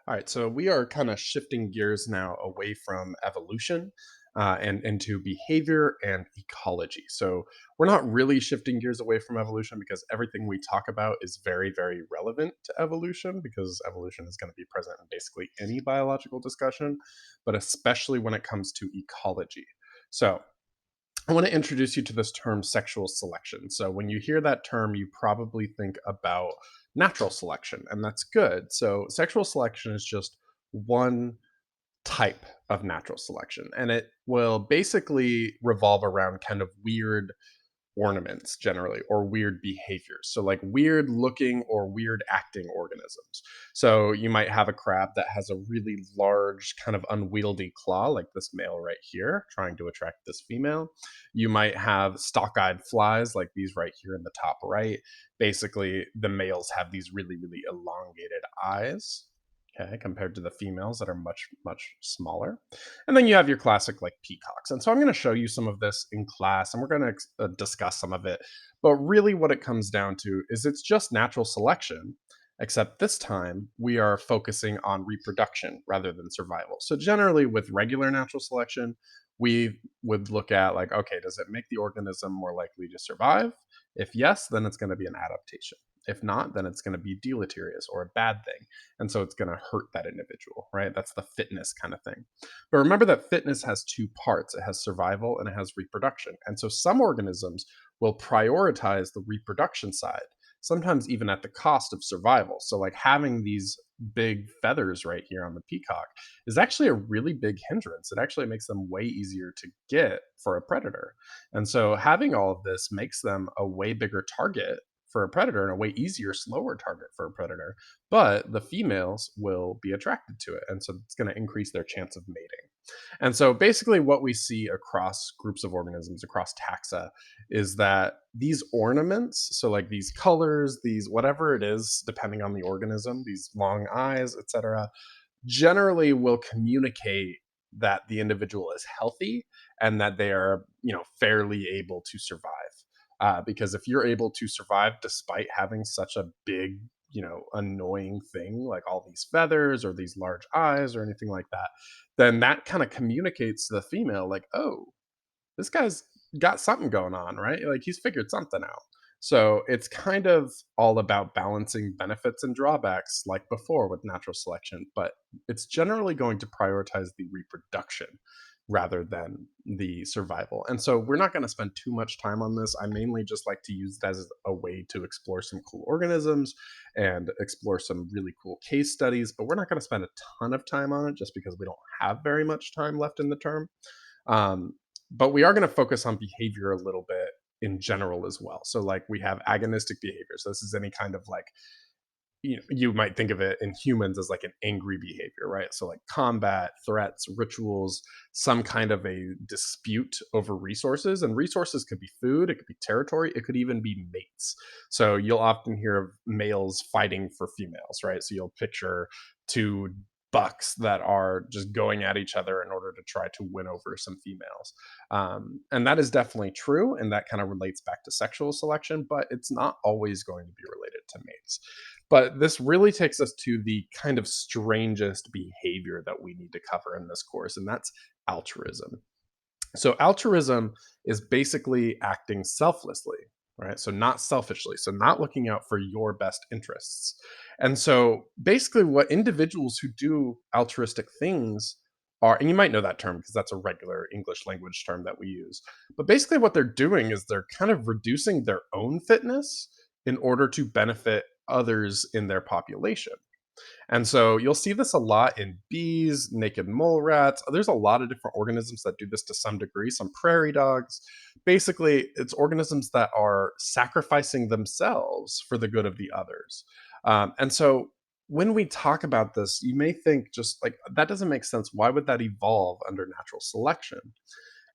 All right, so we are kind of shifting gears now away from evolution and into behavior and ecology. So we're not really shifting gears away from evolution because everything we talk about is very, very relevant to evolution because evolution is going to be present in basically any biological discussion, but especially when it comes to ecology. So I want to introduce you to this term sexual selection. So, when you hear that term, you probably think about natural selection, and that's good. So, sexual selection is just one type of natural selection, and it will basically revolve around kind of weird ornaments generally or weird behaviors. So like weird looking or weird acting organisms. So you might have a crab that has a really large kind of unwieldy claw like this male right here trying to attract this female. You might have stock-eyed flies like these right here in the top right. Basically the males have these really really elongated eyes. Okay, compared to the females that are much, much smaller. And then you have your classic like peacocks. And so I'm going to show you some of this in class and we're going to discuss some of it. But really, what it comes down to is it's just natural selection, except this time we are focusing on reproduction rather than survival. So, generally, with regular natural selection, we would look at like, okay, does it make the organism more likely to survive? If yes, then it's going to be an adaptation. If not, then it's going to be deleterious or a bad thing. And so it's going to hurt that individual, right? That's the fitness kind of thing. But remember that fitness has two parts, it has survival and it has reproduction. And so some organisms will prioritize the reproduction side, sometimes even at the cost of survival. So, like having these big feathers right here on the peacock is actually a really big hindrance. It actually makes them way easier to get for a predator. And so, having all of this makes them a way bigger target for a predator and a way easier, slower target for a predator. But the females will be attracted to it. And so, it's going to increase their chance of mating. And so basically what we see across groups of organisms, across taxa, is that these ornaments, so like these colors, these whatever it is, depending on the organism, these long eyes, etc., generally will communicate that the individual is healthy and that they are, fairly able to survive. Because if you're able to survive despite having such a big, annoying thing like all these feathers or these large eyes or anything like that, then that kind of communicates to the female, like, oh, this guy's got something going on, right? Like he's figured something out. So it's kind of all about balancing benefits and drawbacks like before with natural selection, but it's generally going to prioritize the reproduction rather than the survival. And so we're not going to spend too much time on this. I mainly just like to use it as a way to explore some cool organisms and explore some really cool case studies, but we're not going to spend a ton of time on it just because we don't have very much time left in the term. Um, but we are going to focus on behavior a little bit in general as well. So, like, we have agonistic behavior. So, this is any kind of like, you might think of it in humans as like an angry behavior, right? So, like combat, threats, rituals, some kind of a dispute over resources. And resources could be food, it could be territory, it could even be mates. So, you'll often hear of males fighting for females, right? So, you'll picture two bucks that are just going at each other in order to try to win over some females. And that is definitely true. And that kind of relates back to sexual selection, but it's not always going to be related to mates. But this really takes us to the kind of strangest behavior that we need to cover in this course, and that's altruism. So, altruism is basically acting selflessly, right? So, not selfishly, so not looking out for your best interests. And so, basically, what individuals who do altruistic things are, and you might know that term because that's a regular English language term that we use, but basically, what they're doing is they're kind of reducing their own fitness in order to benefit others in their population. And so you'll see this a lot in bees, naked mole rats. There's a lot of different organisms that do this to some degree, some prairie dogs. Basically, it's organisms that are sacrificing themselves for the good of the others. And so when we talk about this, you may think just like that doesn't make sense. Why would that evolve under natural selection?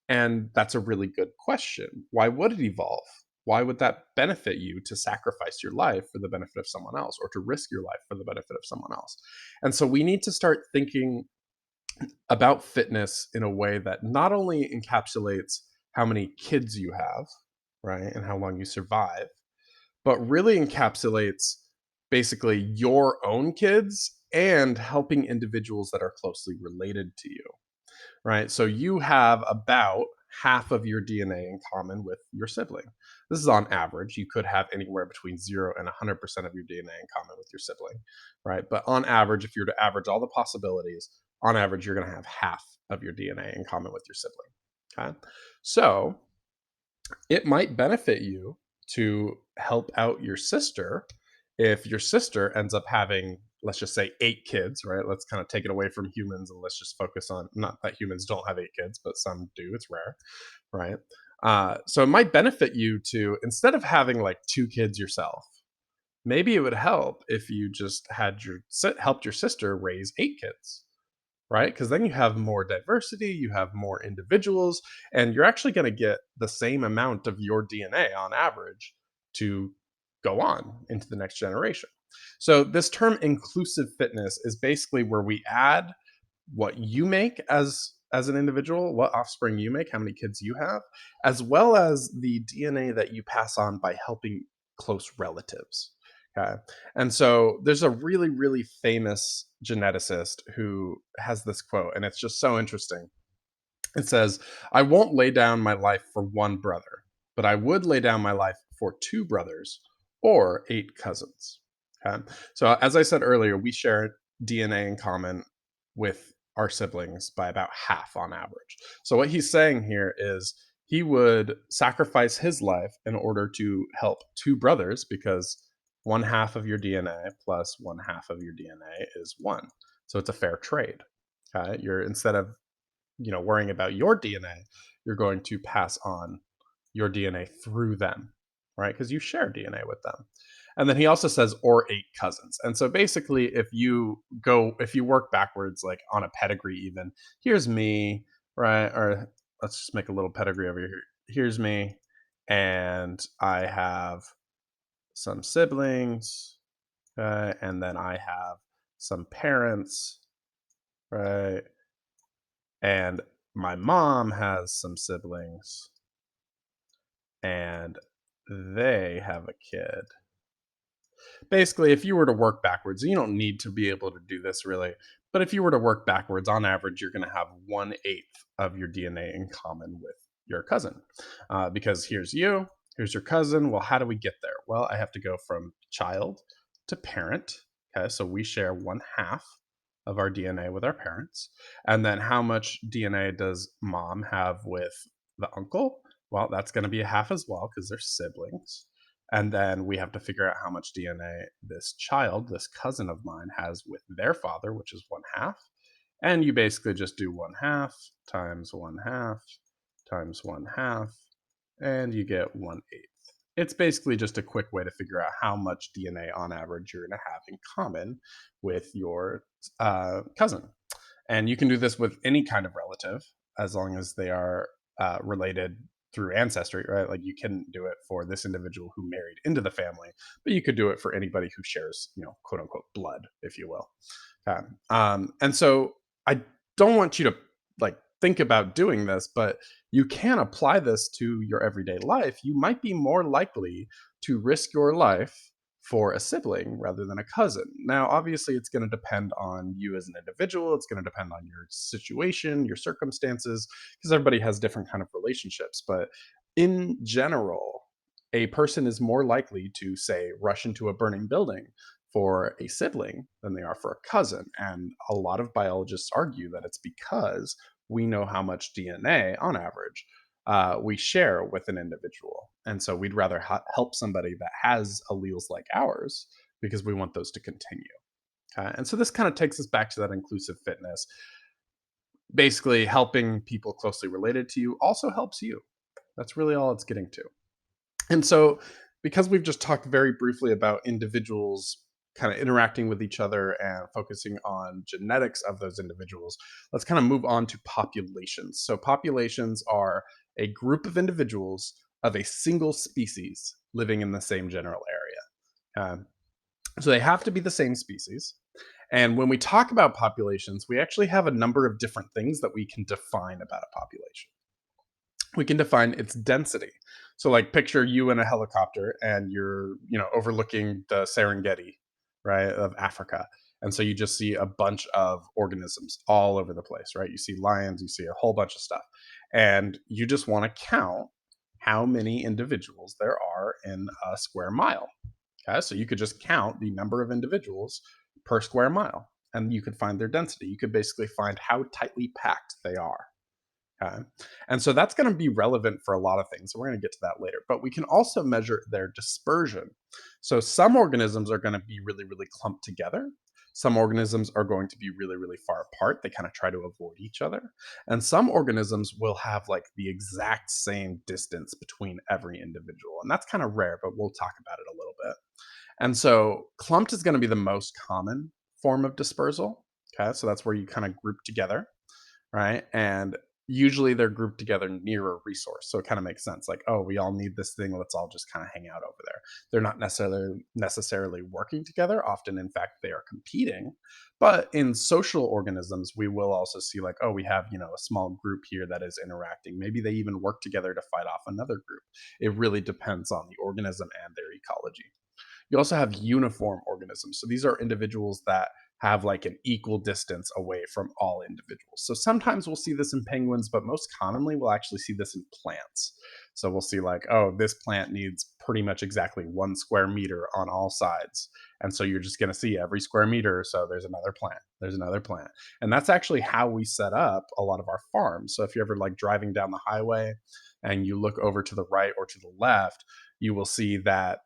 And that's a really good question. Why would it evolve? Why would that benefit you to sacrifice your life for the benefit of someone else or to risk your life for the benefit of someone else? And so we need to start thinking about fitness in a way that not only encapsulates how many kids you have, right, and how long you survive, but really encapsulates basically your own kids and helping individuals that are closely related to you, right? So you have about half of your DNA in common with your sibling. This is on average. You could have anywhere between 0 and 100% of your DNA in common with your sibling, right? But on average, if you're to average all the possibilities, on average, you're going to have half of your DNA in common with your sibling. Okay. So it might benefit you to help out your sister if your sister ends up having, let's just say, 8 kids, right? Let's kind of take it away from humans and let's just focus on, not that humans don't have 8 kids, but some do. It's rare, right? So it might benefit you to, instead of having like 2 kids yourself, maybe it would help if you just had helped your sister raise 8 kids, right? Because then you have more diversity, you have more individuals, and you're actually going to get the same amount of your DNA on average to go on into the next generation. So, this term inclusive fitness is basically where we add what you make as an individual, what offspring you make, how many kids you have, as well as the DNA that you pass on by helping close relatives. Okay. And so there's a really, really famous geneticist who has this quote, and it's just so interesting. It says, I won't lay down my life for one brother, but I would lay down my life for 2 brothers or 8 cousins. Okay. So, as I said earlier, we share DNA in common with our siblings by about half on average. So, what he's saying here is he would sacrifice his life in order to help 2 brothers because one half of your DNA plus one half of your DNA is one. So, it's a fair trade. Okay. You're instead of worrying about your DNA, you're going to pass on your DNA through them, right? Because you share DNA with them. And then he also says, or 8 cousins. And so basically, if you work backwards, like on a pedigree, even, here's me, right? Or let's just make a little pedigree over here. Here's me, and I have some siblings, and then I have some parents, right? And my mom has some siblings and they have a kid. Basically, if you were to work backwards, you don't need to be able to do this really, but if you were to work backwards, on average, you're going to have 1/8 of your DNA in common with your cousin. Because here's your cousin. Well, how do we get there? Well, I have to go from child to parent. Okay, so we share one half of our DNA with our parents. And then how much DNA does mom have with the uncle? Well, that's going to be a half as well because they're siblings. And then we have to figure out how much DNA this child, this cousin of mine, has with their father, which is one half. And you basically just do one half times one half times one half, and you get 1/8. It's basically just a quick way to figure out how much DNA on average you're going to have in common with your cousin. And you can do this with any kind of relative as long as they are related through ancestry, right? Like you can do it for this individual who married into the family, but you could do it for anybody who shares, quote unquote, blood, if you will. And so I don't want you to like think about doing this, but you can apply this to your everyday life. You might be more likely to risk your life for a sibling rather than a cousin. Now, obviously, it's going to depend on you as an individual. It's going to depend on your situation, your circumstances, because everybody has different kind of relationships. But in general, a person is more likely to, say, rush into a burning building for a sibling than they are for a cousin. And a lot of biologists argue that it's because we know how much DNA on average we share with an individual. And so we'd rather help somebody that has alleles like ours because we want those to continue. And so this kind of takes us back to that inclusive fitness. Basically, helping people closely related to you also helps you. That's really all it's getting to. And so, because we've just talked very briefly about individuals kind of interacting with each other and focusing on genetics of those individuals, let's kind of move on to populations. So, populations are a group of individuals of a single species living in the same general area. So, they have to be the same species. And when we talk about populations, we actually have a number of different things that we can define about a population. We can define its density. So like picture you in a helicopter and you're, overlooking the Serengeti, right, of Africa. And so you just see a bunch of organisms all over the place, right? You see lions, you see a whole bunch of stuff. And you just want to count how many individuals there are in a square mile. Okay, so you could just count the number of individuals per square mile and you could find their density. You could basically find how tightly packed they are. Okay. And so that's going to be relevant for a lot of things. We're going to get to that later. But we can also measure their dispersion. So some organisms are going to be really, really clumped together. Some organisms are going to be really, really far apart. They kind of try to avoid each other. And some organisms will have like the exact same distance between every individual. And that's kind of rare, but we'll talk about it a little bit. And so clumped is going to be the most common form of dispersal. Okay. So that's where you kind of group together, right? And usually they're grouped together near a resource. So it kind of makes sense. Like, oh, we all need this thing. Let's all just kind of hang out over there. They're not necessarily working together. Often, in fact, they are competing. But in social organisms, we will also see like, oh, we have, a small group here that is interacting. Maybe they even work together to fight off another group. It really depends on the organism and their ecology. You also have uniform organisms. So these are individuals that have like an equal distance away from all individuals. So sometimes we'll see this in penguins, but most commonly we'll actually see this in plants. So we'll see like, oh, this plant needs pretty much exactly 1 square meter on all sides. And so you're just going to see every square meter. So there's another plant, there's another plant. And that's actually how we set up a lot of our farms. So if you're ever like driving down the highway and you look over to the right or to the left, you will see that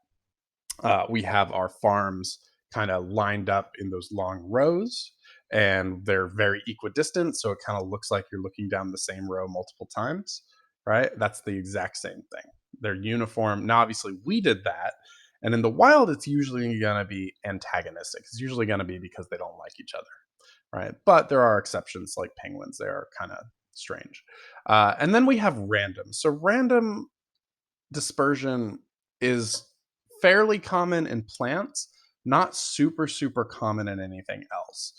we have our farms kind of lined up in those long rows and they're very equidistant. So it kind of looks like you're looking down the same row multiple times, right? That's the exact same thing. They're uniform. Now, obviously, we did that. And in the wild, it's usually going to be antagonistic. It's usually going to be because they don't like each other, right? But there are exceptions like penguins. They are kind of strange. And then we have random. So random dispersion is fairly common in plants, not super, super common in anything else.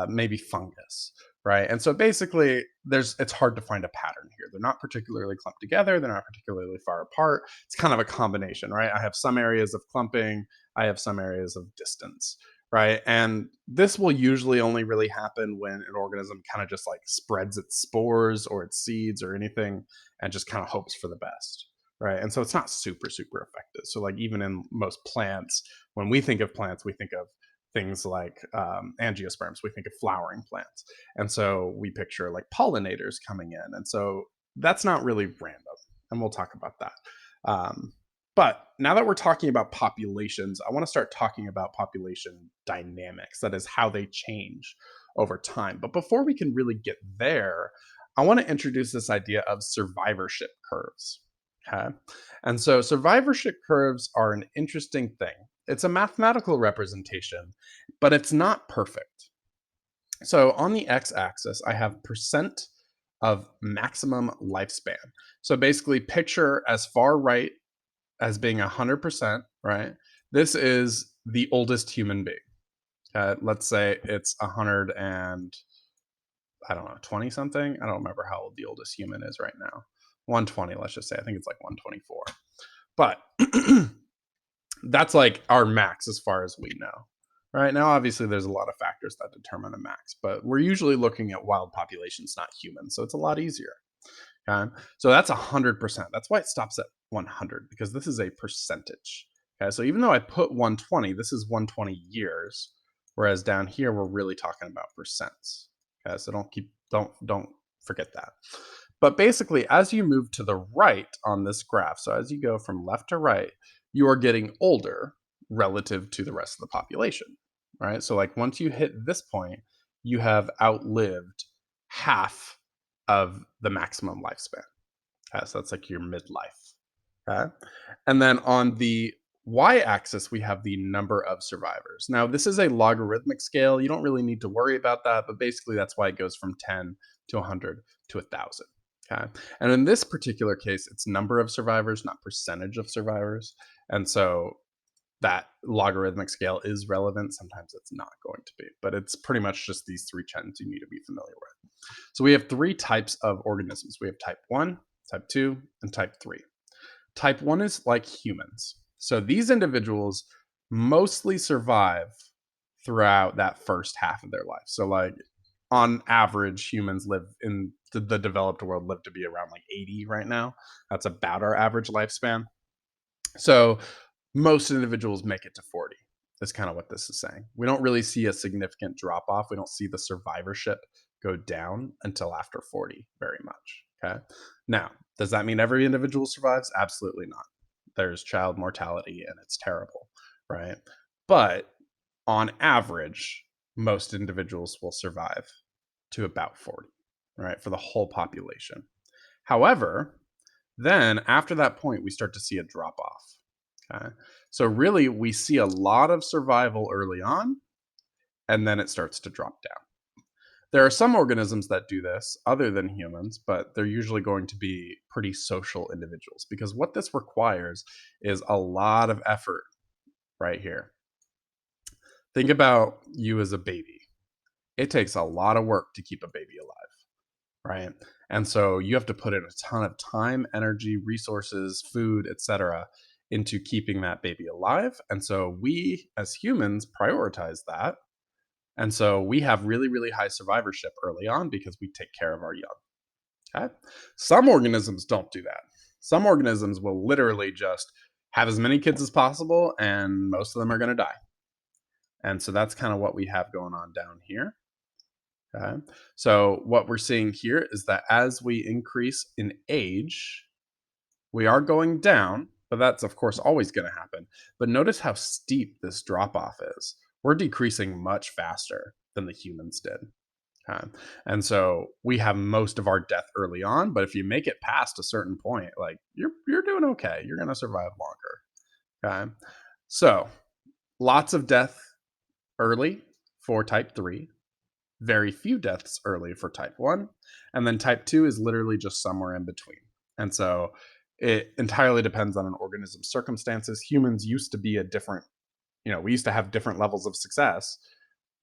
Maybe fungus, right? And so basically, it's hard to find a pattern here. They're not particularly clumped together. They're not particularly far apart. It's kind of a combination, right? I have some areas of clumping. I have some areas of distance, right? And this will usually only really happen when an organism kind of just like spreads its spores or its seeds or anything and just kind of hopes for the best, right? And so it's not super, super effective. So like even in most plants, when we think of plants, we think of things like angiosperms. We think of flowering plants. And so we picture like pollinators coming in. And so that's not really random. And we'll talk about that. But now that we're talking about populations, I want to start talking about population dynamics. That is how they change over time. But before we can really get there, I want to introduce this idea of survivorship curves. Okay. And so survivorship curves are an interesting thing. It's a mathematical representation, but it's not perfect. So on the x-axis, I have percent of maximum lifespan. So basically, picture as far right as being 100%, right? This is the oldest human being. Let's say it's 100 and I don't know, 20 something. I don't remember how old the oldest human is right now. 120, let's just say. I think it's like 124. But that's like our max as far as we know. Right now, obviously, there's a lot of factors that determine a max, but we're usually looking at wild populations, not humans. So it's a lot easier. Okay. So that's 100%. That's why it stops at 100 because this is a percentage. Okay. So even though I put 120, this is 120 years, whereas down here we're really talking about percents. Okay. So don't forget that. But basically, as you move to the right on this graph, so as you go from left to right, you are getting older relative to the rest of the population. Right. So like once you hit this point, you have outlived half of the maximum lifespan. Okay, so that's like your midlife. Okay. And then on the y-axis, we have the number of survivors. Now, this is a logarithmic scale. You don't really need to worry about that, but basically that's why it goes from 10 to 100 to 1,000. Okay. And in this particular case, it's number of survivors, not percentage of survivors. And so that logarithmic scale is relevant. Sometimes it's not going to be, but it's pretty much just these three trends you need to be familiar with. So we have three types of organisms. We have type 1, type 2, and type 3. Type 1 is like humans. So these individuals mostly survive throughout that first half of their life. So like on average, humans live in the developed world live to be around like 80 right now. That's about our average lifespan. So most individuals make it to 40. That's kind of what this is saying. We don't really see a significant drop off. We don't see the survivorship go down until after 40 very much. Okay. Now, does that mean every individual survives? Absolutely not. There's child mortality and it's terrible, right? But on average, most individuals will survive to about 40, right, for the whole population. However, then after that point, we start to see a drop off. Okay. So, really, we see a lot of survival early on, and then it starts to drop down. There are some organisms that do this other than humans, but they're usually going to be pretty social individuals because what this requires is a lot of effort right here. Think about you as a baby. It takes a lot of work to keep a baby alive, right? And so you have to put in a ton of time, energy, resources, food, etc., into keeping that baby alive. And so we as humans prioritize that. And so we have really, really high survivorship early on because we take care of our young. Okay. Some organisms don't do that. Some organisms will literally just have as many kids as possible, and most of them are going to die. And so that's kind of what we have going on down here. Okay. So what we're seeing here is that as we increase in age, we are going down, but that's of course always going to happen. But notice how steep this drop off is. We're decreasing much faster than the humans did. Okay. And so we have most of our death early on, but if you make it past a certain point, like you're doing okay. You're going to survive longer. Okay. So lots of death early for type 3, very few deaths early for type 1, and then type 2 is literally just somewhere in between. And so it entirely depends on an organism's circumstances. Humans used to be a different, we used to have different levels of success,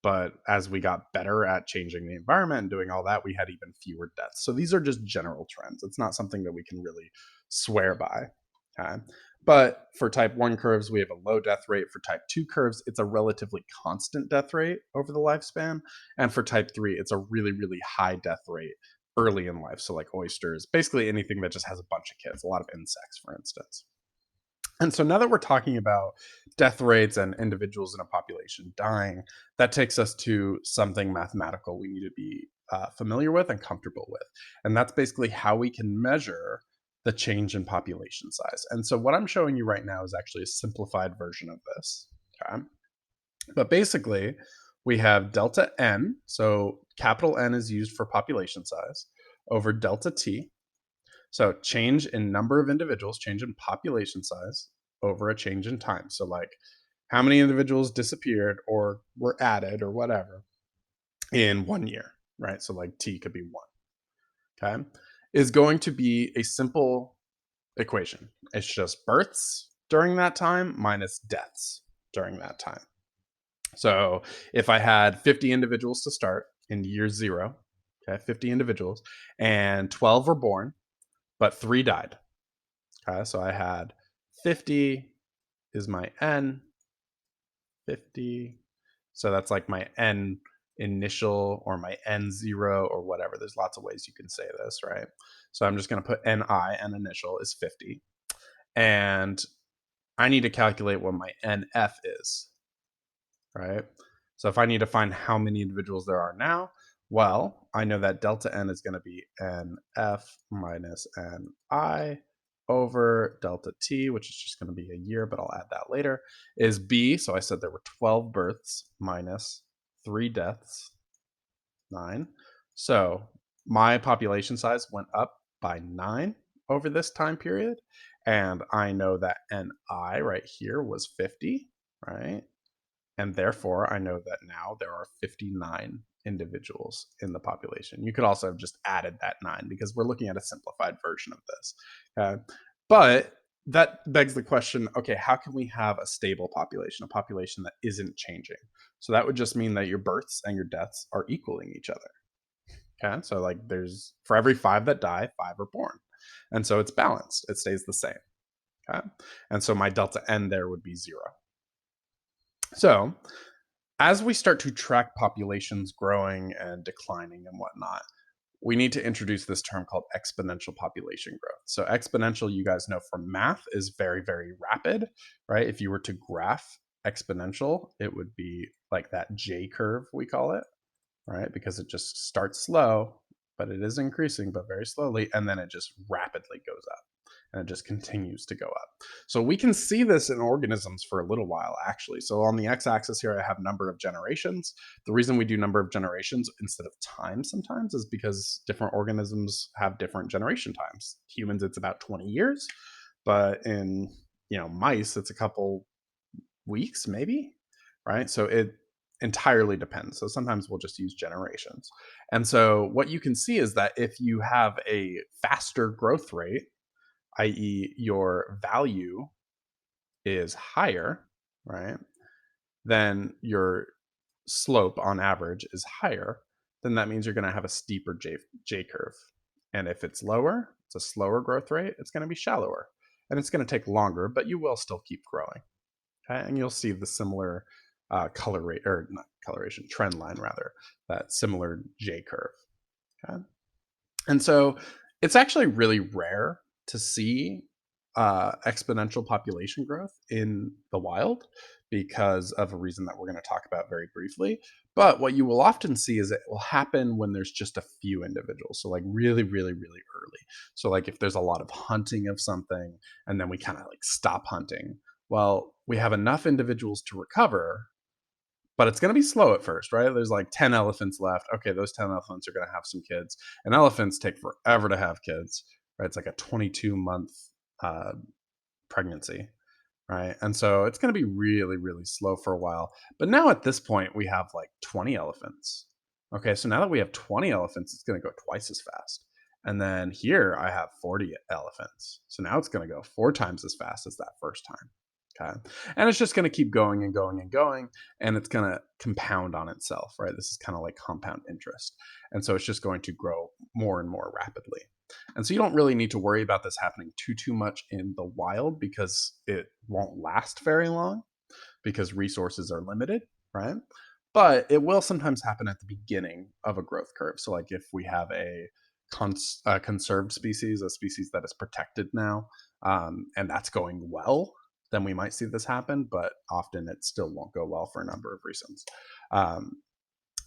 but as we got better at changing the environment and doing all that, we had even fewer deaths. So these are just general trends. It's not something that we can really swear by. Okay. But for type 1 curves, we have a low death rate. For type 2 curves, it's a relatively constant death rate over the lifespan. And for type 3, it's a really, really high death rate early in life. So, like oysters, basically anything that just has a bunch of kids, a lot of insects, for instance. And so now that we're talking about death rates and individuals in a population dying, that takes us to something mathematical we need to be familiar with and comfortable with. And that's basically how we can measure the change in population size. And so what I'm showing you right now is actually a simplified version of this. Okay. But basically, we have delta n. So capital N is used for population size over delta t. So change in number of individuals, change in population size over a change in time. So like how many individuals disappeared or were added or whatever in 1 year, right? So like T could be 1, okay? Is going to be a simple equation. It's just births during that time minus deaths during that time. So if I had 50 individuals to start in year 0, okay, 50 individuals, and 12 were born, but 3 died. Okay, so I had 50 is my n, 50. So that's like my n initial or my n0 or whatever. There's lots of ways you can say this, right? So I'm just going to put ni, n initial is 50. And I need to calculate what my nf is, right? So if I need to find how many individuals there are now, well, I know that delta n is going to be nf minus ni over delta t, which is just going to be a year, but I'll add that later, is b. So I said there were 12 births minus 3 deaths, 9. So my population size went up by 9 over this time period. And I know that ni right here was 50, right? And therefore, I know that now there are 59 individuals in the population. You could also have just added that 9 because we're looking at a simplified version of this. But that begs the question, okay, how can we have a stable population, a population that isn't changing? So that would just mean that your births and your deaths are equaling each other. Okay, so like there's, for every 5 that die, 5 are born. And so it's balanced, it stays the same. Okay, and so my delta n there would be 0. So As we start to track populations growing and declining and whatnot, we need to introduce this term called exponential population growth. So, exponential, you guys know from math, is very, very rapid, right? If you were to graph exponential, it would be like that J curve, we call it, right? Because it just starts slow, but it is increasing, but very slowly, and then it just rapidly goes up and it just continues to go up. So we can see this in organisms for a little while, actually. So on the x-axis here, I have number of generations. The reason we do number of generations instead of time sometimes is because different organisms have different generation times. Humans, it's about 20 years, but in mice, it's a couple weeks, maybe, right? So it entirely depends. So sometimes we'll just use generations. And so what you can see is that if you have a faster growth rate, i.e., your value is higher, right? Then your slope on average is higher, then that means you're going to have a steeper J curve. And if it's lower, it's a slower growth rate, it's going to be shallower. And it's going to take longer, but you will still keep growing. Okay? And you'll see the similar color rate, or not coloration, trend line rather, that similar J curve. Okay? And so it's actually really rare to see exponential population growth in the wild because of a reason that we're going to talk about very briefly. But what you will often see is it will happen when there's just a few individuals. So, like, really, really, really early. So, like, if there's a lot of hunting of something and then we kind of like stop hunting, well, we have enough individuals to recover, but it's going to be slow at first, right? There's like 10 elephants left. Okay, those 10 elephants are going to have some kids. And elephants take forever to have kids, right? It's like a 22-month uh, pregnancy, right? And so it's going to be really, really slow for a while. But now at this point, we have like 20 elephants. Okay, so now that we have 20 elephants, it's going to go twice as fast. And then here I have 40 elephants. So now it's going to go 4 times as fast as that first time. Okay. And it's just going to keep going and going and going. And it's going to compound on itself, right? This is kind of like compound interest. And so it's just going to grow more and more rapidly. And so you don't really need to worry about this happening too much in the wild because it won't last very long because resources are limited, right? But it will sometimes happen at the beginning of a growth curve. So, like if we have a conserved species, a species that is protected now, and that's going well, then we might see this happen. But often it still won't go well for a number of reasons. Um,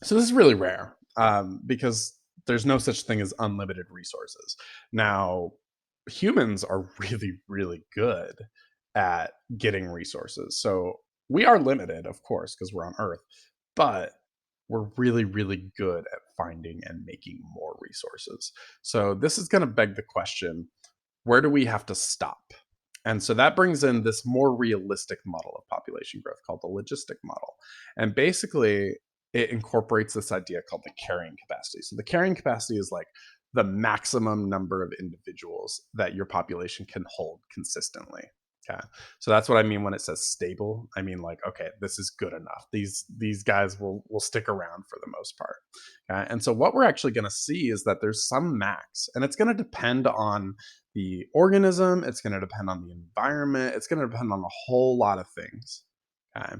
so this is really rare because there's no such thing as unlimited resources. Now, humans are really, really good at getting resources. So we are limited, of course, because we're on Earth, but we're really, really good at finding and making more resources. So this is going to beg the question, where do we have to stop? And so that brings in this more realistic model of population growth called the logistic model. And basically, it incorporates this idea called the carrying capacity. So the carrying capacity is like the maximum number of individuals that your population can hold consistently. Okay. So that's what I mean when it says stable. I mean, like, okay, this is good enough. These guys will stick around for the most part. Okay? And so what we're actually going to see is that there's some max, and it's going to depend on the organism, it's going to depend on the environment, it's going to depend on a whole lot of things. Okay.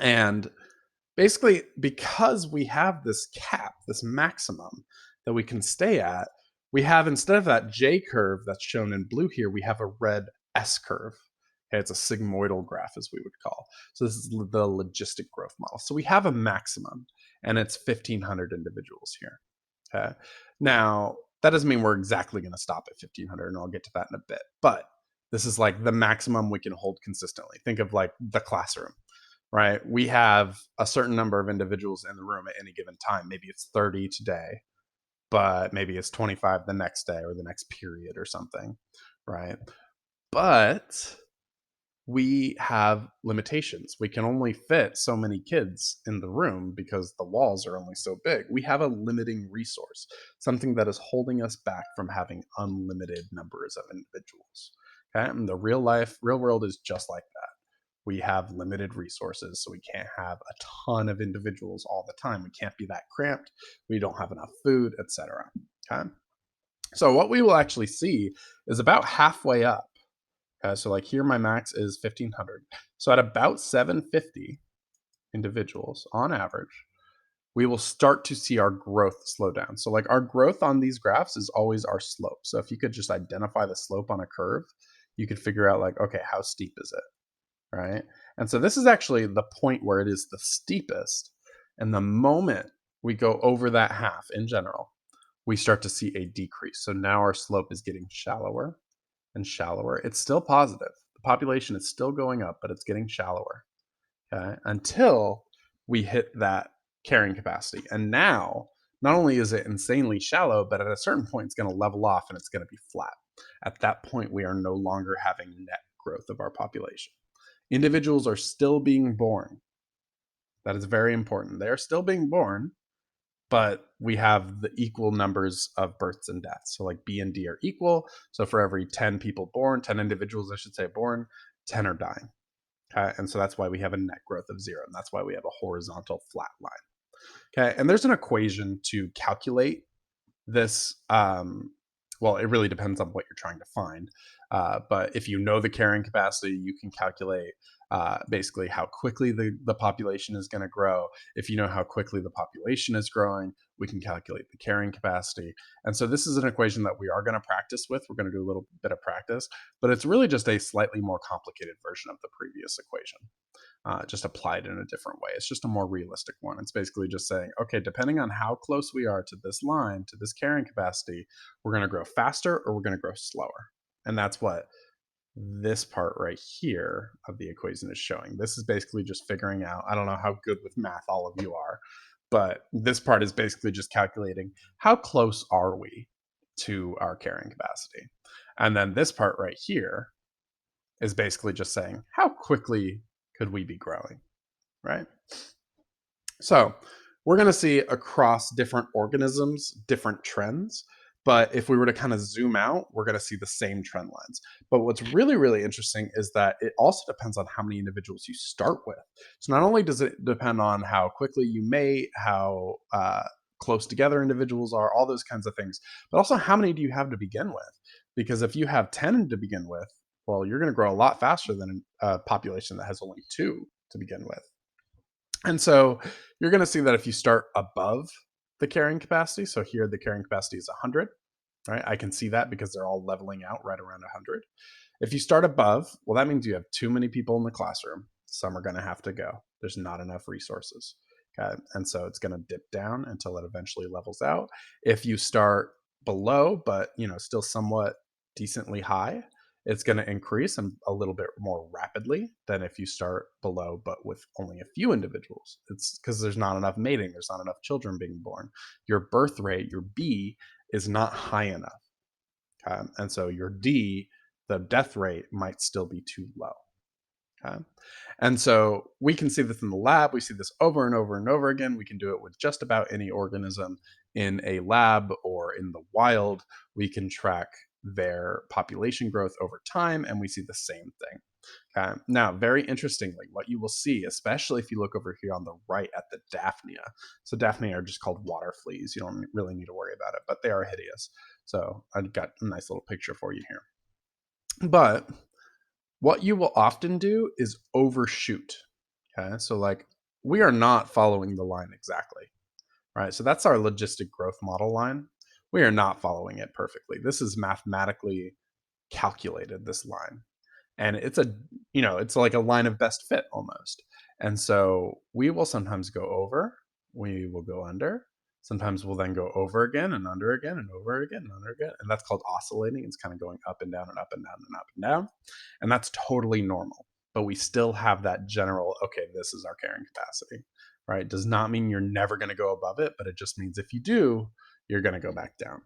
And basically, because we have this cap, this maximum that we can stay at, we have, instead of that J curve that's shown in blue here, we have a red S curve. Okay, it's a sigmoidal graph, as we would call. So this is the logistic growth model. So we have a maximum, and it's 1,500 individuals here. Okay. Now, that doesn't mean we're exactly going to stop at 1,500, and I'll get to that in a bit. But this is like the maximum we can hold consistently. Think of like the classroom, right? We have a certain number of individuals in the room at any given time. Maybe it's 30 today, but maybe it's 25 the next day or the next period or something, right? But we have limitations. We can only fit so many kids in the room because the walls are only so big. We have a limiting resource, something that is holding us back from having unlimited numbers of individuals. Okay? And the real world is just like that. We have limited resources, so we can't have a ton of individuals all the time. We can't be that cramped. We don't have enough food, etc. Okay? So what we will actually see is about halfway up. So like here, my max is 1,500. So at about 750, individuals on average, we will start to see our growth slow down. So like our growth on these graphs is always our slope. So if you could just identify the slope on a curve, you could figure out like, okay, how steep is it, right? And so this is actually the point where it is the steepest. And the moment we go over that half in general, we start to see a decrease. So now our slope is getting shallower and shallower. It's still positive. The population is still going up, but it's getting shallower, okay, until we hit that carrying capacity. And now, not only is it insanely shallow, but at a certain point, it's going to level off and it's going to be flat. At that point, we are no longer having net growth of our population. Individuals are still being born. That is very important. They are still being born, but we have the equal numbers of births and deaths. So like B and D are equal. So for every 10 people born, 10 individuals, I should say, born, 10 are dying. Okay. And so that's why we have a net growth of 0. And that's why we have a horizontal flat line. Okay. And there's an equation to calculate this. Well, it really depends on what you're trying to find. But if you know the carrying capacity, you can calculate basically how quickly the population is going to grow. If you know how quickly the population is growing, we can calculate the carrying capacity. And so this is an equation that we are going to practice with. We're going to do a little bit of practice, but it's really just a slightly more complicated version of the previous equation. Just applied in a different way. It's just a more realistic one. It's basically just saying, okay, depending on how close we are to this line, to this carrying capacity, we're going to grow faster or we're going to grow slower. And that's what this part right here of the equation is showing. This is basically just figuring out, I don't know how good with math all of you are, but this part is basically just calculating how close are we to our carrying capacity. And then this part right here is basically just saying, how quickly could we be growing, right? So we're going to see across different organisms different trends. But if we were to kind of zoom out, we're going to see the same trend lines. But what's really, really interesting is that it also depends on how many individuals you start with. So not only does it depend on how quickly you mate, how close together individuals are, all those kinds of things, but also how many do you have to begin with? Because if you have 10 to begin with, well, you're going to grow a lot faster than a population that has only 2 to begin with. And so you're going to see that if you start above the carrying capacity, so here the carrying capacity is 100, right? I can see that because they're all leveling out right around 100. If you start above, well, that means you have too many people in the classroom. Some are going to have to go. There's not enough resources. Okay. And so it's going to dip down until it eventually levels out. If you start below, but still somewhat decently high, it's going to increase a little bit more rapidly than if you start below, but with only a few individuals. It's because there's not enough mating, there's not enough children being born. Your birth rate, your B, is not high enough. And so your D, the death rate, might still be too low. Okay. And so we can see this in the lab. We see this over and over and over again. We can do it with just about any organism in a lab or in the wild. We can track their population growth over time, and we see the same thing. Okay. Now, very interestingly, what you will see, especially if you look over here on the right at the Daphnia. So Daphnia are just called water fleas. You don't really need to worry about it, but they are hideous. So I've got a nice little picture for you here. But what you will often do is overshoot. Okay. So like we are not following the line exactly, right? So that's our logistic growth model line. We are not following it perfectly. This is mathematically calculated, this line. And it's like a line of best fit almost. And so we will sometimes go over, we will go under. Sometimes we'll then go over again and under again and over again and under again. And that's called oscillating. It's kind of going up and down and up and down and up and down. And that's totally normal. But we still have that general, okay, this is our carrying capacity, right? It does not mean you're never going to go above it, but it just means if you do, you're going to go back down.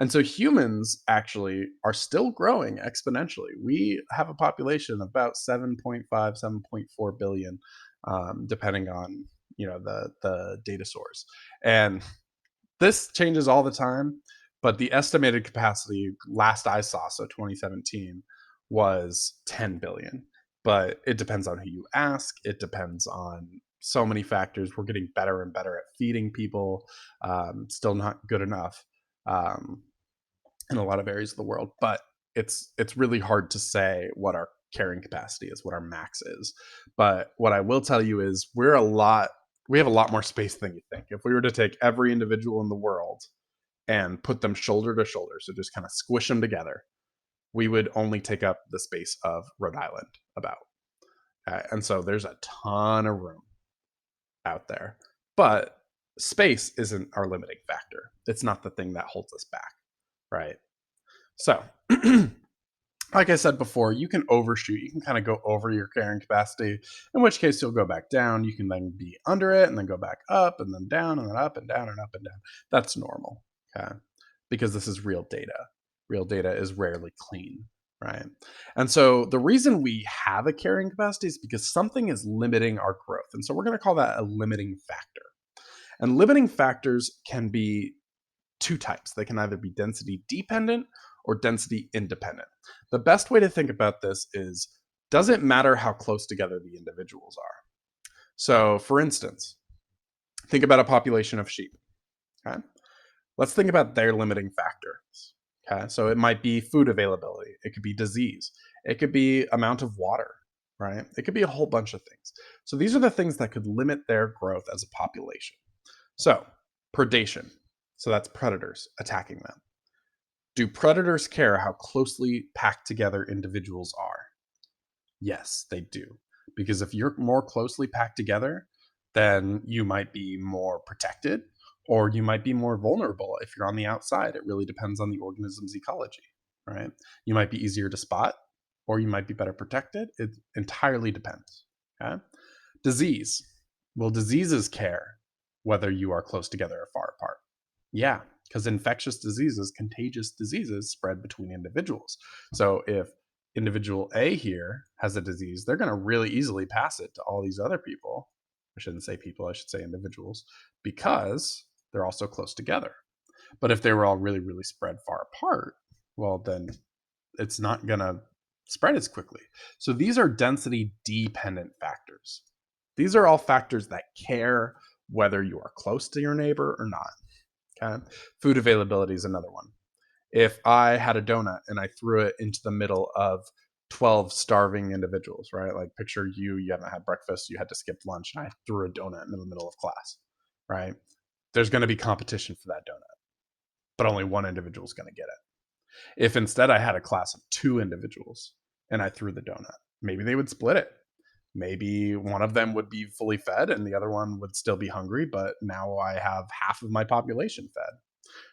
And so humans actually are still growing exponentially. We have a population of about 7.5, 7.4 billion, depending on the data source. And this changes all the time, but the estimated capacity last I saw, so 2017, was 10 billion. But it depends on who you ask. It depends on so many factors. We're getting better and better at feeding people. Still not good enough in a lot of areas of the world, but it's really hard to say what our carrying capacity is, what our max is. But what I will tell you is we have a lot more space than you think. If we were to take every individual in the world and put them shoulder to shoulder, so just kind of squish them together, we would only take up the space of Rhode Island about. And so there's a ton of room out there. But space isn't our limiting factor. It's not the thing that holds us back, right? So, like I said before, you can overshoot. You can kind of go over your carrying capacity, in which case you'll go back down. You can then be under it and then go back up and then down and then up and down and up and down. That's normal, okay? Because this is real data. Real data is rarely clean, right? And so the reason we have a carrying capacity is because something is limiting our growth. And so we're going to call that a limiting factor. And limiting factors can be two types. They can either be density dependent or density independent. The best way to think about this is, does it matter how close together the individuals are? So, for instance, think about a population of sheep. Okay? Let's think about their limiting factors. Okay? So it might be food availability, it could be disease, it could be amount of water, right? It could be a whole bunch of things. So these are the things that could limit their growth as a population. So, predation. So that's predators attacking them. Do predators care how closely packed together individuals are? Yes, they do. Because if you're more closely packed together, then you might be more protected or you might be more vulnerable if you're on the outside. It really depends on the organism's ecology, right? You might be easier to spot or you might be better protected. It entirely depends. Okay? Disease. Will diseases care whether you are close together or far apart? Yeah, because infectious diseases, contagious diseases spread between individuals. So if individual A here has a disease, they're going to really easily pass it to all these other people. I shouldn't say people, I should say individuals, because they're all so close together. But if they were all really, really spread far apart, well, then it's not going to spread as quickly. So these are density dependent factors. These are all factors that care whether you are close to your neighbor or not. Okay. Food availability is another one. If I had a donut and I threw it into the middle of 12 starving individuals, right? Like picture you haven't had breakfast, you had to skip lunch, and I threw a donut in the middle of class, right? There's going to be competition for that donut, but only one individual is going to get it. If instead I had a class of two individuals and I threw the donut, maybe they would split it. Maybe one of them would be fully fed and the other one would still be hungry, but now I have half of my population fed,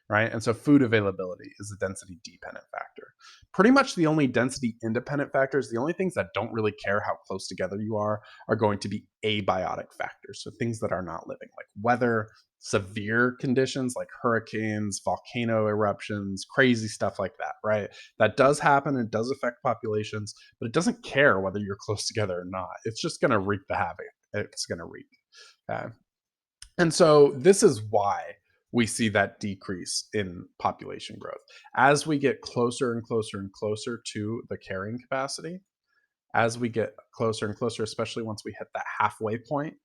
right? And so food availability is a density dependent factor. Pretty much the only density independent factors, the only things that don't really care how close together you are going to be abiotic factors. So things that are not living, like weather, severe conditions like hurricanes, volcano eruptions, crazy stuff like that, right? That does happen and does affect populations, but it doesn't care whether you're close together or not. It's just going to wreak the havoc. It's going to wreak. Okay? And so this is why we see that decrease in population growth. As we get closer and closer and closer to the carrying capacity, as we get closer and closer, especially once we hit that halfway point,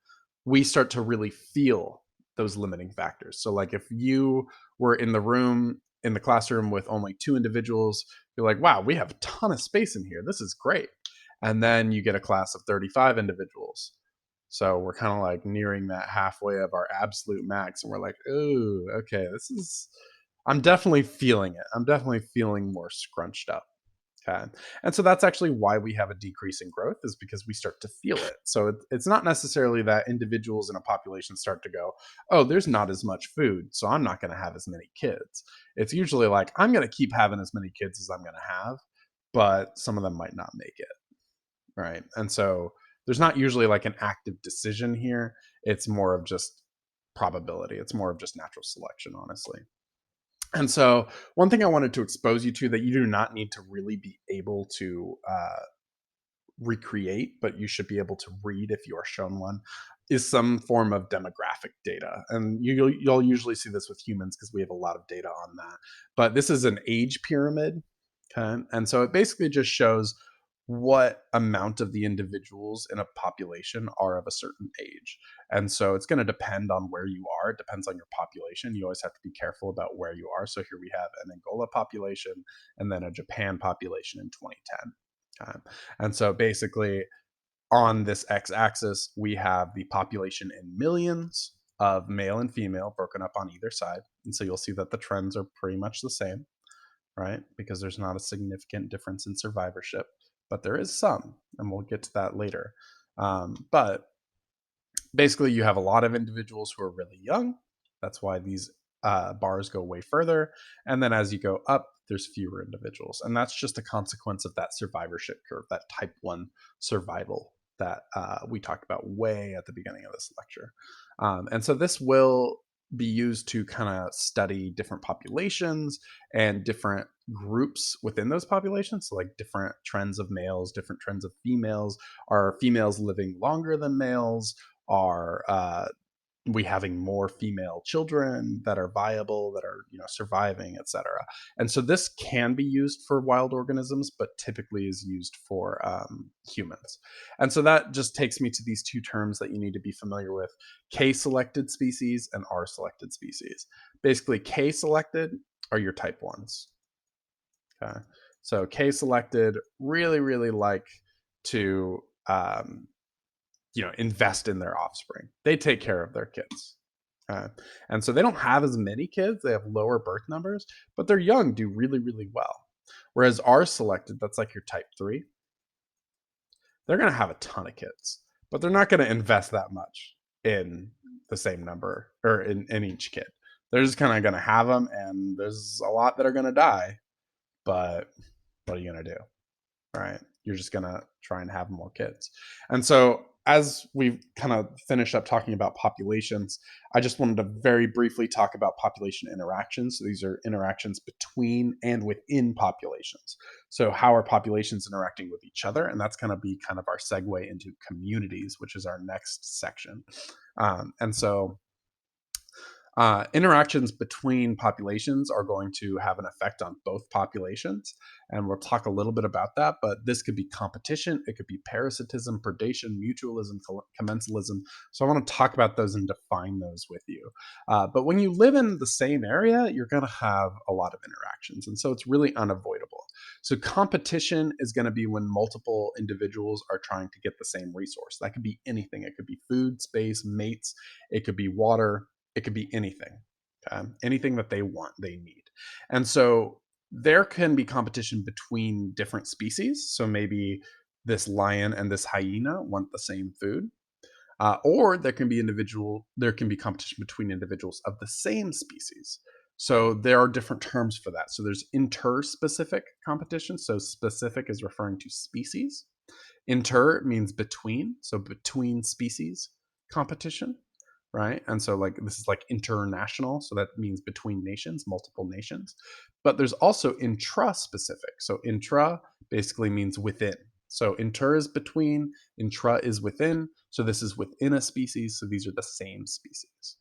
we start to really feel those limiting factors. So, like if you were in the room, in the classroom with only two individuals, you're like, wow, we have a ton of space in here. This is great. And then you get a class of 35 individuals. So we're kind of like nearing that halfway of our absolute max. And we're like, ooh, okay, I'm definitely feeling it. I'm definitely feeling more scrunched up. Okay. And so that's actually why we have a decrease in growth, is because we start to feel it. So it's not necessarily that individuals in a population start to go, oh, there's not as much food, so I'm not going to have as many kids. It's usually like, I'm going to keep having as many kids as I'm going to have, but some of them might not make it. Right. And so there's not usually like an active decision here. It's more of just probability. It's more of just natural selection, honestly. And so, one thing I wanted to expose you to that you do not need to really be able to recreate, but you should be able to read if you are shown one, is some form of demographic data. And you'll usually see this with humans because we have a lot of data on that. But this is an age pyramid. Okay. And so it basically just shows what amount of the individuals in a population are of a certain age. And so it's going to depend on where you are. It depends on your population. You always have to be careful about where you are. So here we have an Angola population and then a Japan population in 2010. Okay. And so basically, on this x-axis, we have the population in millions of male and female broken up on either side. And so you'll see that the trends are pretty much the same, right? Because there's not a significant difference in survivorship, but there is some, and we'll get to that later. But basically, you have a lot of individuals who are really young. That's why these bars go way further. And then as you go up, there's fewer individuals. And that's just a consequence of that survivorship curve, that type 1 survival that we talked about way at the beginning of this lecture. And so this will be used to kind of study different populations and different groups within those populations. So, like different trends of males, different trends of females. Are females living longer than males? Are we having more female children that are viable, that are surviving, etc. And so this can be used for wild organisms, but typically is used for humans. And so that just takes me to these two terms that you need to be familiar with: K-selected species and R-selected species. Basically, K-selected are your type 1s. Okay, so K-selected really like to invest in their offspring. They take care of their kids. And so they don't have as many kids. They have lower birth numbers, but their young do really well. Whereas R selected, that's like your type 3, they're going to have a ton of kids, but they're not going to invest that much in the same number or in each kid. They're just kind of going to have them, and there's a lot that are going to die, but what are you going to do? Right? You're just going to try and have more kids. And so, as we kind of finish up talking about populations, I just wanted to very briefly talk about population interactions. So these are interactions between and within populations. So, how are populations interacting with each other? And that's going to be kind of our segue into communities, which is our next section. And so, interactions between populations are going to have an effect on both populations, and we'll talk a little bit about that. But this could be competition, it could be parasitism, predation, mutualism, commensalism. So I want to talk about those and define those with you. But when you live in the same area, you're going to have a lot of interactions, and so it's really unavoidable. So competition is going to be when multiple individuals are trying to get the same resource. That could be anything. It could be food, space, mates. It could be water. It could be anything, anything that they want, they need. And so there can be competition between different species. So maybe this lion and this hyena want the same food. Or there can be competition between individuals of the same species. So there are different terms for that. So there's interspecific competition. So specific is referring to species. Inter means between, so between species competition, right? And so like this is like international, so that means between nations, multiple nations. But there's also intra-specific. So intra basically means within. So inter is between, intra is within. So this is within a species. So these are the same species.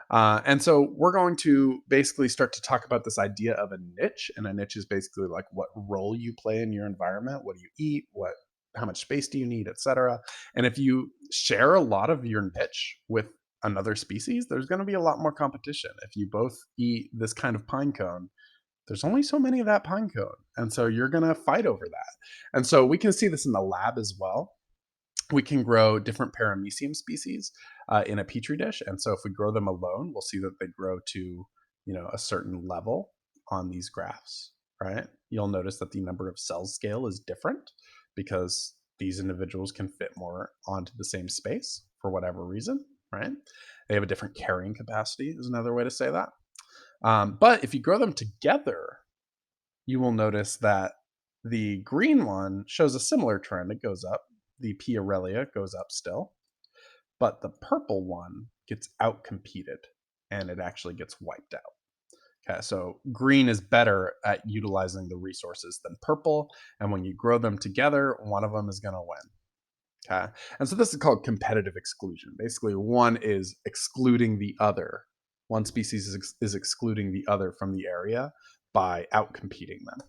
And so we're going to basically start to talk about this idea of a niche. And a niche is basically like what role you play in your environment. What do you eat? How much space do you need, etc. And if you share a lot of your niche with another species, there's going to be a lot more competition. If you both eat this kind of pine cone, there's only so many of that pine cone. And so you're going to fight over that. And so we can see this in the lab as well. We can grow different paramecium species in a petri dish. And so if we grow them alone, we'll see that they grow to, a certain level on these graphs, right? You'll notice that the number of cells scale is different because these individuals can fit more onto the same space for whatever reason, right? They have a different carrying capacity is another way to say that. But if you grow them together, you will notice that the green one shows a similar trend. It goes up. The P. aurelia goes up still, but the purple one gets outcompeted and it actually gets wiped out. Okay, so green is better at utilizing the resources than purple, and when you grow them together, one of them is going to win. Okay, and so this is called competitive exclusion. Basically, one is excluding the other. One species is excluding the other from the area by outcompeting them.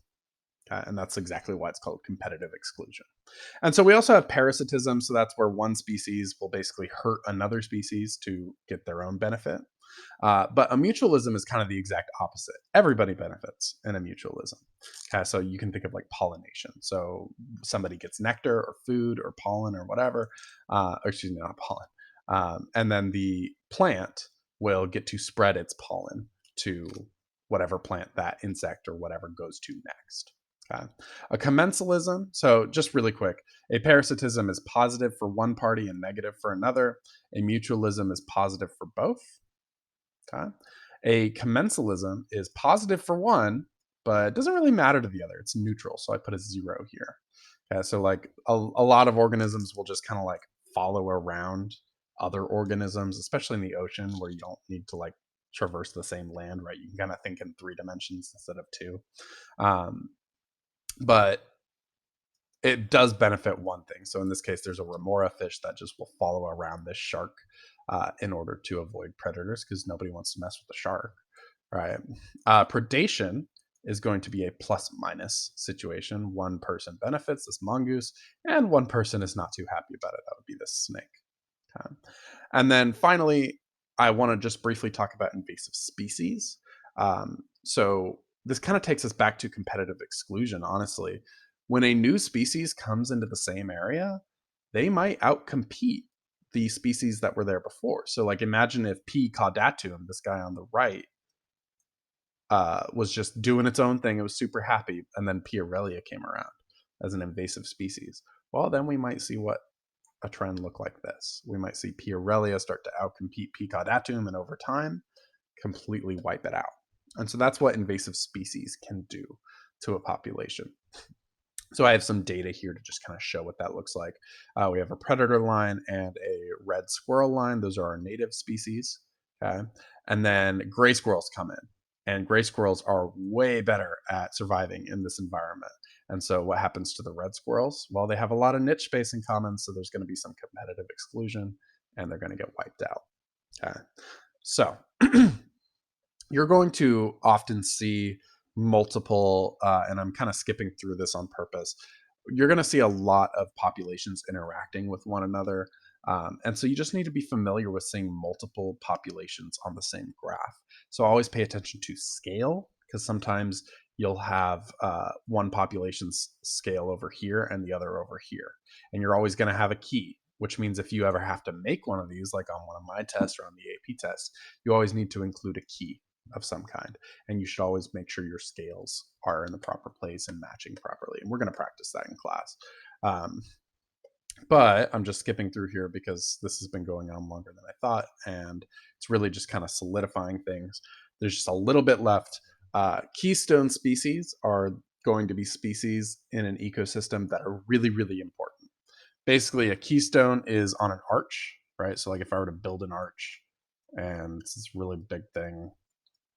And that's exactly why it's called competitive exclusion. And so we also have parasitism. So that's where one species will basically hurt another species to get their own benefit. But a mutualism is kind of the exact opposite. Everybody benefits in a mutualism. Okay, so you can think of like pollination. So somebody gets nectar or food or pollen or whatever, or excuse me, not pollen. And then the plant will get to spread its pollen to whatever plant that insect or whatever goes to next. Okay. A commensalism, so just really quick, a parasitism is positive for one party and negative for another. A mutualism is positive for both. Okay. A commensalism is positive for one, but it doesn't really matter to the other. It's neutral. So I put a 0 here. Okay. So like a lot of organisms will just kind of like follow around other organisms, especially in the ocean where you don't need to like traverse the same land, right? You can kind of think in 3 dimensions instead of two. Um, but it does benefit one thing. So in this case, there's a remora fish that just will follow around this shark in order to avoid predators because nobody wants to mess with the shark, right? Predation is going to be a plus minus situation. One person benefits, this mongoose, and one person is not too happy about it. That would be this snake. Okay. And then finally, I want to just briefly talk about invasive species. So this kind of takes us back to competitive exclusion, honestly. When a new species comes into the same area, they might outcompete the species that were there before. So, like, imagine if P. caudatum, this guy on the right, was just doing its own thing. It was super happy, and then P. aurelia came around as an invasive species. Well, then we might see what a trend look like this. We might see P. aurelia start to outcompete P. caudatum, and over time, completely wipe it out. And so that's what invasive species can do to a population. So I have some data here to just kind of show what that looks like. We have a predator line and a red squirrel line. Those are our native species. Okay. And then gray squirrels come in. And gray squirrels are way better at surviving in this environment. And so what happens to the red squirrels? Well, they have a lot of niche space in common, so there's going to be some competitive exclusion and they're going to get wiped out. Okay. So you're going to often see multiple, and I'm kind of skipping through this on purpose. You're going to see a lot of populations interacting with one another. And so you just need to be familiar with seeing multiple populations on the same graph. So always pay attention to scale, because sometimes you'll have one population's scale over here and the other over here. And you're always going to have a key, which means if you ever have to make one of these, like on one of my tests or on the AP test, you always need to include a key of some kind. And you should always make sure your scales are in the proper place and matching properly. And we're going to practice that in class. But I'm just skipping through here because this has been going on longer than I thought. And it's really just kind of solidifying things. There's just a little bit left. Keystone species are going to be species in an ecosystem that are really, really important. Basically, a keystone is on an arch, right? So like if I were to build an arch and it's this really big thing,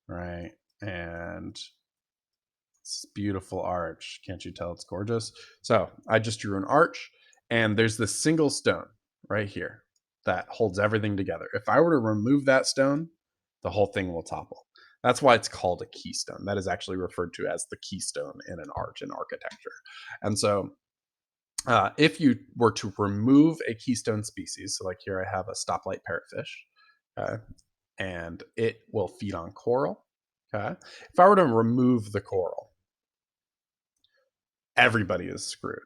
right? And it's beautiful arch. Can't you tell it's gorgeous? So I just drew an arch, and there's this single stone right here that holds everything together. If I were to remove that stone, the whole thing will topple. That's why it's called a keystone. That is actually referred to as the keystone in an arch in architecture. And so if you were to remove a keystone species, so like here I have a stoplight parrotfish, and it will feed on coral. Okay. If I were to remove the coral, everybody is screwed.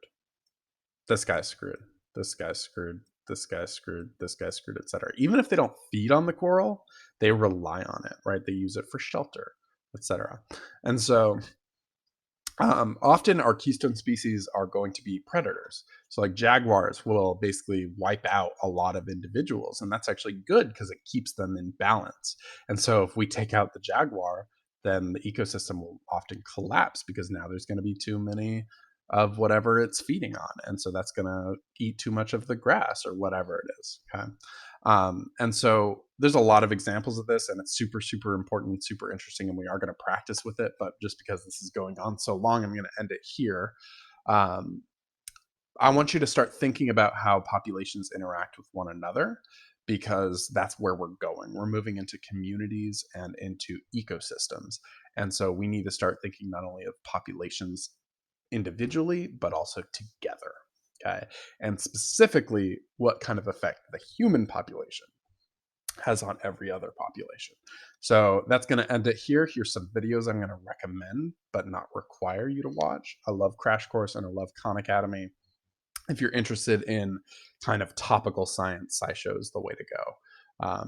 This guy's screwed. This guy's screwed. This guy's screwed. This guy's screwed, etc. Even if they don't feed on the coral, they rely on it, right? They use it for shelter, etc. And so often our keystone species are going to be predators. So like jaguars will basically wipe out a lot of individuals, and that's actually good because it keeps them in balance. And so if we take out the jaguar, then the ecosystem will often collapse because now there's going to be too many of whatever it's feeding on, and so that's going to eat too much of the grass or whatever it is. Okay. And so there's a lot of examples of this, and it's super, super important, super interesting, and we are going to practice with it. But just because this is going on so long, I'm going to end it here. Um, I want you to start thinking about how populations interact with one another, because that's where we're going. We're moving into communities and into ecosystems. And so we need to start thinking not only of populations individually, but also together. Okay. And specifically, what kind of effect the human population has on every other population. So that's going to end it here. Here's some videos I'm going to recommend, but not require you to watch. I love Crash Course and I love Khan Academy. If you're interested in kind of topical science, SciShow is the way to go.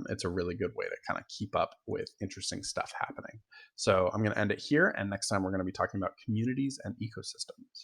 It's a really good way to kind of keep up with interesting stuff happening. So I'm going to end it here. And next time we're going to be talking about communities and ecosystems.